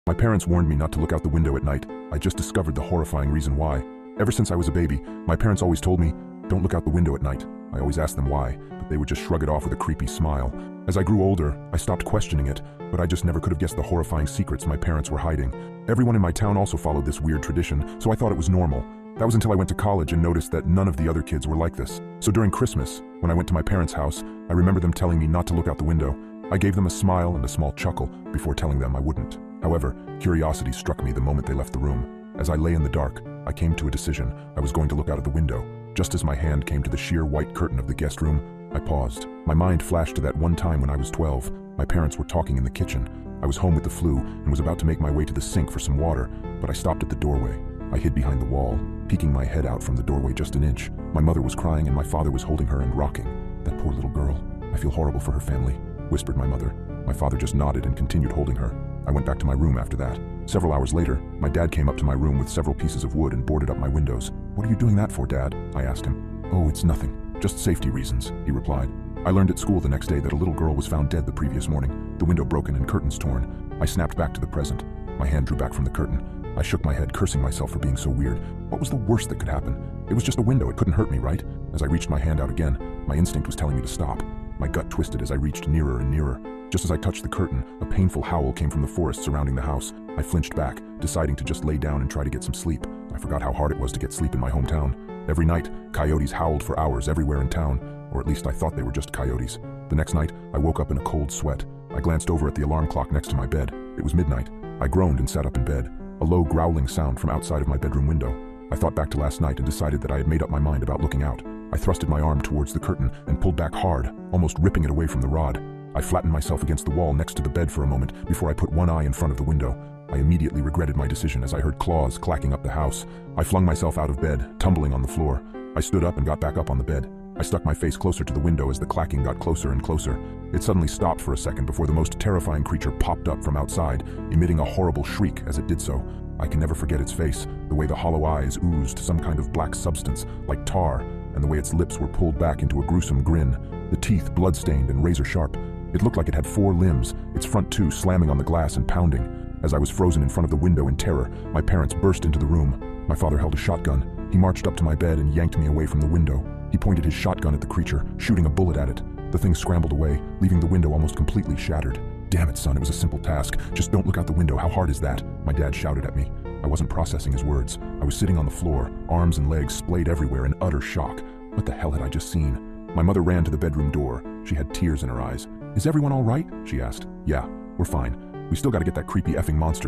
My parents warned me not to look out the window at night. I just discovered the horrifying reason why. Ever since I was a baby, my parents always told me, don't look out the window at night. I always asked them why, but they would just shrug it off with a creepy smile. As I grew older, I stopped questioning it, but I just never could have guessed the horrifying secrets my parents were hiding. Everyone in my town also followed this weird tradition, so I thought it was normal. That was until I went to college and noticed that none of the other kids were like this. So during Christmas, when I went to my parents' house, I remember them telling me not to look out the window. I gave them a smile and a small chuckle before telling them I wouldn't. However, curiosity struck me the moment they left the room. As I lay in the dark, I came to a decision. I was going to look out of the window. Just as my hand came to the sheer white curtain of the guest room, I paused. My mind flashed to that one time when I was 12. My parents were talking in the kitchen. I was home with the flu and was about to make my way to the sink for some water, but I stopped at the doorway. I hid behind the wall, peeking my head out from the doorway just an inch. My mother was crying and my father was holding her and rocking. That poor little girl. I feel horrible for her family, whispered my mother. My father just nodded and continued holding her. I went back to my room after that. Several hours later, my dad came up to my room with several pieces of wood and boarded up my windows. What are you doing that for, Dad? I asked him. Oh, it's nothing. Just safety reasons, he replied. I learned at school the next day that a little girl was found dead the previous morning, the window broken and curtains torn. I snapped back to the present. My hand drew back from the curtain. I shook my head, cursing myself for being so weird. What was the worst that could happen? It was just a window, it couldn't hurt me, right? As I reached my hand out again, my instinct was telling me to stop. My gut twisted as I reached nearer and nearer. Just as I touched the curtain, a painful howl came from the forest surrounding the house. I flinched back, deciding to just lay down and try to get some sleep. I forgot how hard it was to get sleep in my hometown. Every night, coyotes howled for hours everywhere in town, or at least I thought they were just coyotes. The next night, I woke up in a cold sweat. I glanced over at the alarm clock next to my bed. It was midnight. I groaned and sat up in bed. A low growling sound from outside of my bedroom window. I thought back to last night and decided that I had made up my mind about looking out. I thrusted my arm towards the curtain and pulled back hard, almost ripping it away from the rod. I flattened myself against the wall next to the bed for a moment before I put one eye in front of the window. I immediately regretted my decision as I heard claws clacking up the house. I flung myself out of bed, tumbling on the floor. I stood up and got back up on the bed. I stuck my face closer to the window as the clacking got closer and closer. It suddenly stopped for a second before the most terrifying creature popped up from outside, emitting a horrible shriek as it did so. I can never forget its face, the way the hollow eyes oozed some kind of black substance, like tar, and the way its lips were pulled back into a gruesome grin, the teeth blood-stained and razor-sharp. It looked like it had 4 limbs, its front 2 slamming on the glass and pounding. As I was frozen in front of the window in terror, my parents burst into the room. My father held a shotgun. He marched up to my bed and yanked me away from the window. He pointed his shotgun at the creature, shooting a bullet at it. The thing scrambled away, leaving the window almost completely shattered. Damn it, son, it was a simple task. Just don't look out the window. How hard is that? My dad shouted at me. I wasn't processing his words. I was sitting on the floor, arms and legs splayed everywhere in utter shock. What the hell had I just seen? My mother ran to the bedroom door. She had tears in her eyes. Is everyone all right? She asked. Yeah, we're fine. We still gotta get that creepy effing monster, though.